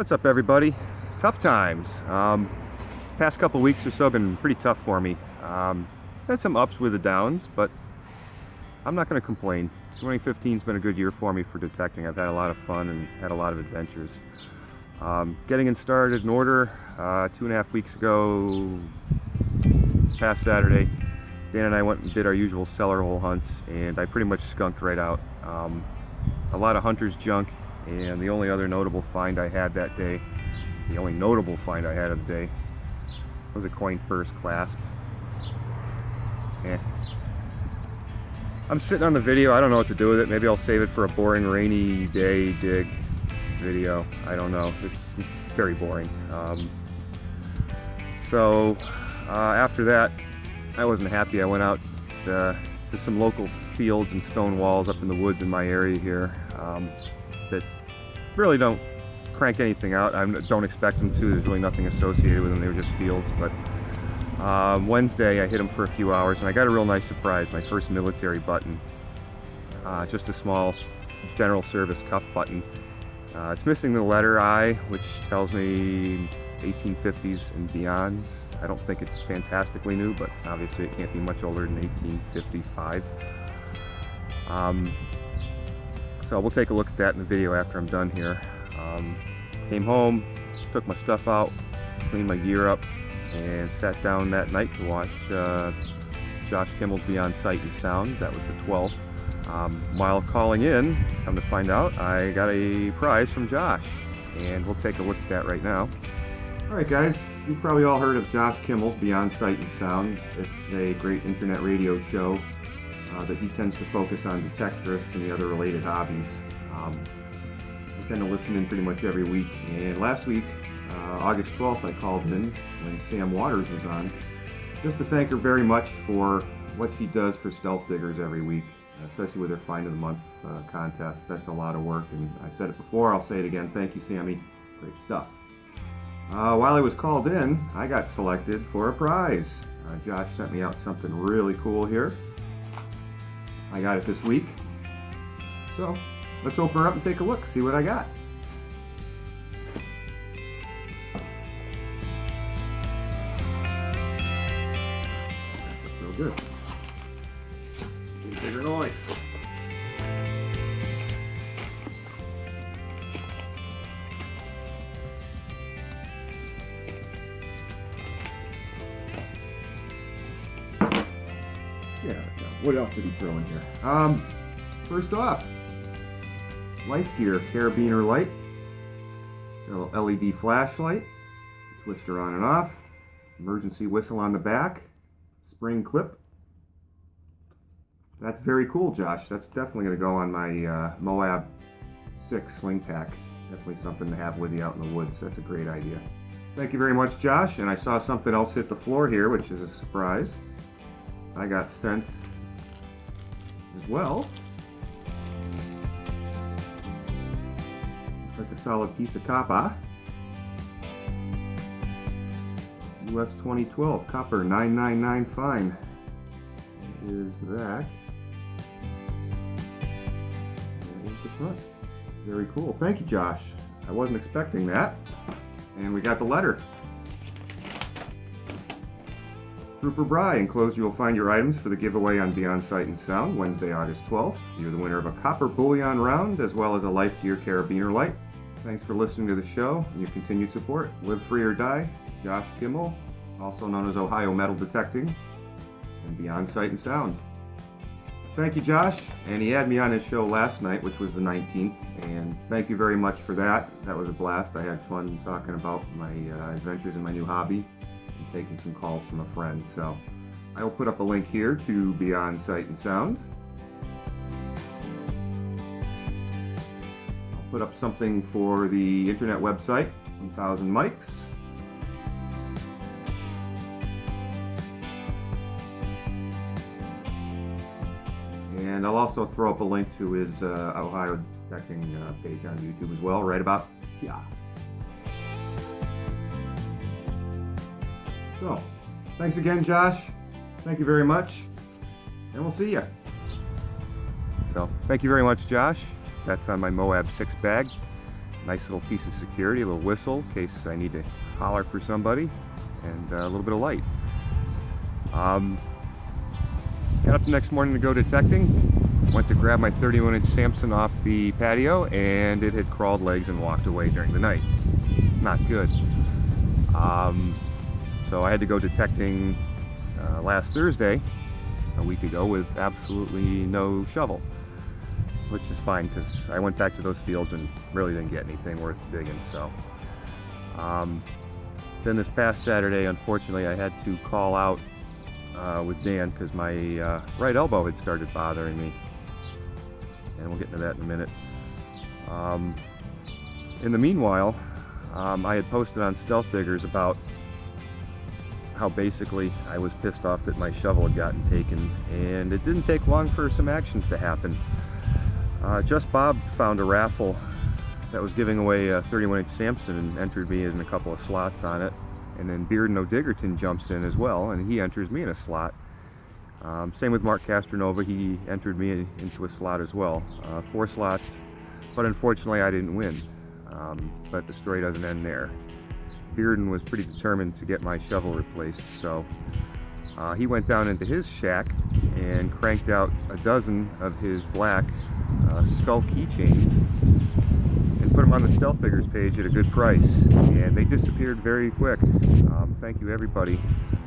What's up, everybody? Tough times. Past couple weeks or so have been pretty tough for me. Had some ups with the downs, but I'm not going to complain. 2015's been a good year for me for detecting. I've had a lot of fun and had a lot of adventures. Getting it started in order, 2.5 weeks ago, past Saturday, Dan and I went and did our usual cellar hole hunts, and I pretty much skunked right out. A lot of hunter's junk, and the only other notable find I had that day, the only notable find I had of the day, was a coin purse clasp. I'm sitting on the video. I don't know what to do with it. Maybe I'll save it for a boring rainy day dig video. I don't know. It's very boring. So after that, I wasn't happy. I went out to some local fields and stone walls up in the woods in my area here that really don't crank anything out. I don't expect them to. There's really nothing associated with them. They were just fields. But Wednesday, I hit them for a few hours, and I got a real nice surprise. My first military button. Just a small general service cuff button. It's missing the letter I, which tells me 1850s and beyond. I don't think it's fantastically new, but obviously it can't be much older than 1855. So we'll take a look at that in the video after I'm done here. Came home, took my stuff out, cleaned my gear up, and sat down that night to watch Josh Kimmel's Beyond Sight and Sound. That was the 12th. While calling in, come to find out, I got a prize from Josh, and we'll take a look at that right now. Alright guys, you've probably all heard of Josh Kimmel's Beyond Sight and Sound. It's a great internet radio show that he tends to focus on detectorists and the other related hobbies. I tend to listen in pretty much every week, and last week, August 12th, I called in when Sam Waters was on, just to thank her very much for what she does for stealth diggers every week, especially with her Find of the Month contest. That's a lot of work, and I said it before, I'll say it again. Thank you, Sammy. Great stuff. While I was called in, I got selected for a prize. Josh sent me out something really cool here. I got it this week. So, let's open her up and take a look, see what I got. Real good. Bigger noise. Yeah, what else did he throw in here? First off, Life Gear carabiner light, a little LED flashlight, twister on and off, emergency whistle on the back, spring clip. That's very cool, Josh. That's definitely going to go on my Moab 6 sling pack. Definitely something to have with you out in the woods. That's a great idea. Thank you very much, Josh. And I saw something else hit the floor here, which is a surprise. I got sent as well. Looks like a solid piece of copper. US 2012 copper 999 fine. What is that? There's the front. Very cool. Thank you, Josh. I wasn't expecting that. And we got the letter. Trooper Bry, enclosed you will find your items for the giveaway on Beyond Sight and Sound, Wednesday, August 12th. You're the winner of a copper bullion round, as well as a Life Gear carabiner light. Thanks for listening to the show and your continued support. Live free or die, Josh Kimmel, also known as Ohio Metal Detecting, and Beyond Sight and Sound. Thank you, Josh, and he had me on his show last night, which was the 19th, and thank you very much for that. That was a blast. I had fun talking about my adventures in my new hobby, taking some calls from a friend. So I will put up a link here to Beyond Sight and Sound. I'll put up something for the internet website, 1000 Mics. And I'll also throw up a link to his Ohio Detecting page on YouTube as well, right about, yeah. So, thanks again, Josh. Thank you very much, and we'll see you. So, thank you very much, Josh. That's on my Moab 6 bag. Nice little piece of security, a little whistle in case I need to holler for somebody, and a little bit of light. Got up the next morning to go detecting. Went to grab my 31-inch Samson off the patio, and it had crawled legs and walked away during the night. Not good. So I had to go detecting last Thursday, a week ago, with absolutely no shovel, which is fine because I went back to those fields and really didn't get anything worth digging. So then this past Saturday, unfortunately, I had to call out with Dan because my right elbow had started bothering me, and we'll get into that in a minute. In the meanwhile, I had posted on Stealth Diggers about how basically I was pissed off that my shovel had gotten taken, and it didn't take long for some actions to happen. Just Bob found a raffle that was giving away a 31-inch Samson and entered me in a couple of slots on it. And then Beardon O'Diggerton jumps in as well, and he enters me in a slot. Same with Mark Castronova, he entered me into a slot as well. 4 slots, but unfortunately I didn't win. But the story doesn't end there. Beardon was pretty determined to get my shovel replaced, so he went down into his shack and cranked out a dozen of his black skull keychains and put them on the Stealth Diggers page at a good price, and they disappeared very quick. Thank you everybody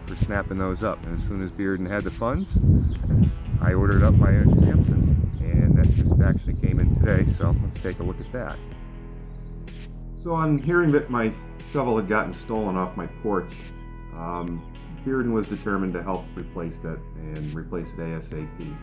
for snapping those up, and as soon as Beardon had the funds, I ordered up my Samson, and that just actually came in today, so let's take a look at that. So on hearing that my shovel had gotten stolen off my porch, Beardon was determined to help replace that and replace it ASAP.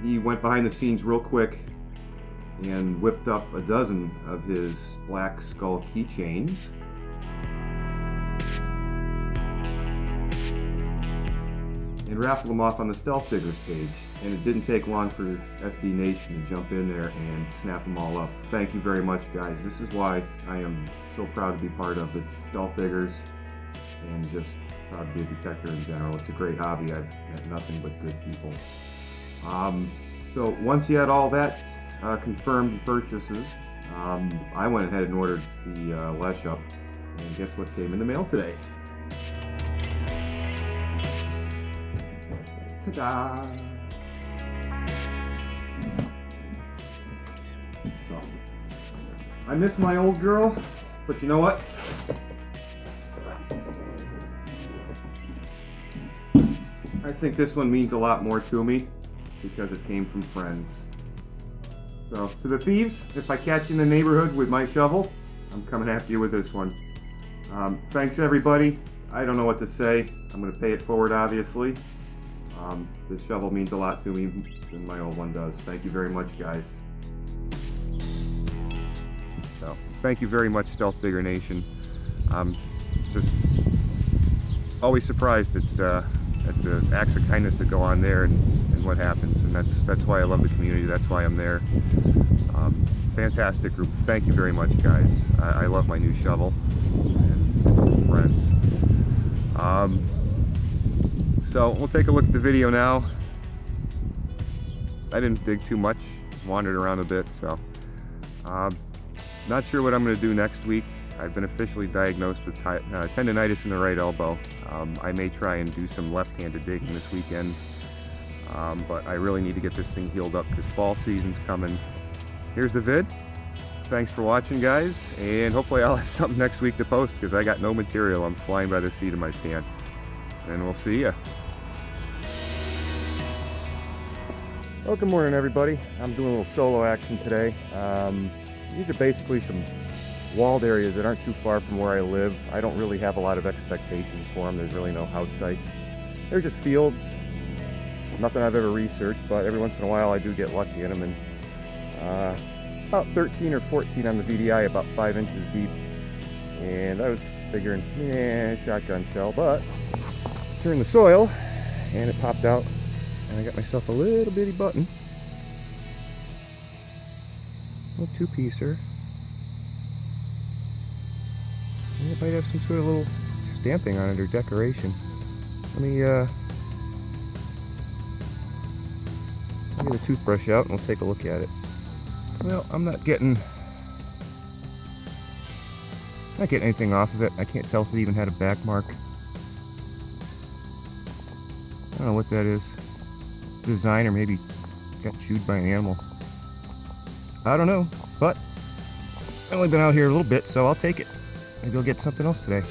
He went behind the scenes real quick and whipped up a dozen of his black skull keychains. And raffled them off on the Stealth Diggers page. And it didn't take long for SD Nation to jump in there and snap them all up. Thank you very much, guys. This is why I am so proud to be part of the Stealth Diggers and just proud to be a detector in general. It's a great hobby. I've met nothing but good people. So once you had all that confirmed purchases, I went ahead and ordered the Lesh up, and guess what came in the mail today? Ta-da! So, I miss my old girl, but you know what? I think this one means a lot more to me because it came from friends. So, to the thieves, if I catch you in the neighborhood with my shovel, I'm coming after you with this one. Thanks everybody. I don't know what to say. I'm going to pay it forward, obviously. This shovel means a lot to me than my old one does. Thank you very much, guys. So, thank you very much, Stealth Digger Nation. Just always surprised at the acts of kindness that go on there and what happens, and that's why I love the community. That's why I'm there. Fantastic group. Thank you very much, guys. I love my new shovel and it's old friends. So we'll take a look at the video now. I didn't dig too much, wandered around a bit, so not sure what I'm going to do next week. I've been officially diagnosed with tendonitis in the right elbow. I may try and do some left-handed digging this weekend, but I really need to get this thing healed up because fall season's coming. Here's the vid. Thanks for watching, guys, and hopefully I'll have something next week to post because I got no material. I'm flying by the seat of my pants, and we'll see ya. Well, good morning, everybody. I'm doing a little solo action today. These are basically some walled areas that aren't too far from where I live. I don't really have a lot of expectations for them. There's really no house sites. They're just fields. Nothing I've ever researched, but every once in a while I do get lucky in them. And about 13 or 14 on the VDI, about 5 inches deep. And I was figuring, shotgun shell, but turned the soil and it popped out. And I got myself a little bitty button. A little 2-piecer. And it might have some sort of little stamping on it or decoration. Let me get a toothbrush out and we'll take a look at it. Well, I'm not getting Not getting anything off of it. I can't tell if it even had a back mark. I don't know what that is. Design, or maybe got chewed by an animal. I don't know, but I've only been out here a little bit, so I'll take it. Maybe I'll get something else today.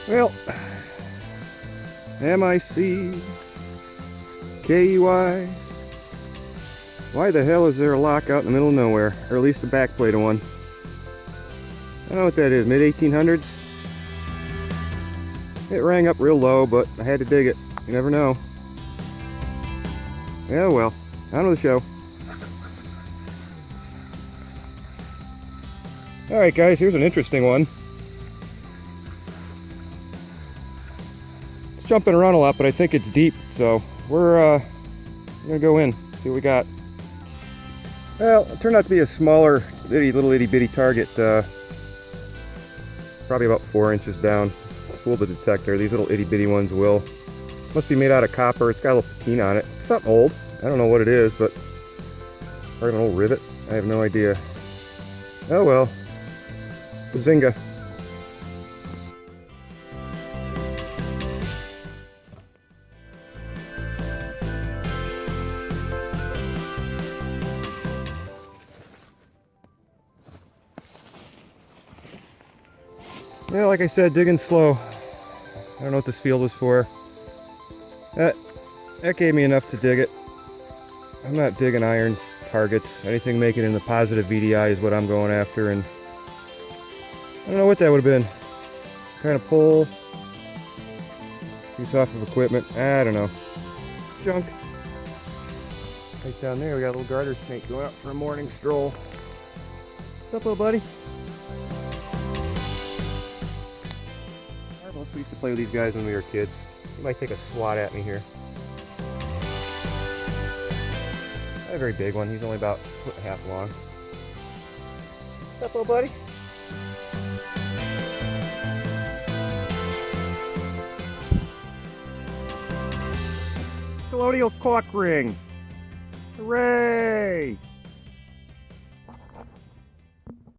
Well, M-I-C-K-E-Y. Why the hell is there a lock out in the middle of nowhere? Or at least the back plate of one. I don't know what that is, mid-1800s? It rang up real low, but I had to dig it. You never know. Yeah, well, on with the show. Alright guys, here's an interesting one. It's jumping around a lot, but I think it's deep, so we're gonna go in, see what we got. Well, it turned out to be a smaller, little itty bitty target, probably about 4 inches down. Fooled the detector. These little itty bitty ones will. Must be made out of copper. It's got a little patina on it. It's something old. I don't know what it is, but probably an old rivet. I have no idea. Oh well. Bazinga. Yeah, like I said, digging slow. I don't know what this field was for. That gave me enough to dig it. I'm not digging irons, targets. Anything making in the positive VDI is what I'm going after, and I don't know what that would have been. Kind of pull. Piece off of equipment. I don't know. Junk. Right down there we got a little garter snake going out for a morning stroll. What's up, little buddy? We used to play with these guys when we were kids. He might take a swat at me here. Not a very big one. He's only about 1.5 feet long. What's up, little buddy? Colonial cork ring. Hooray!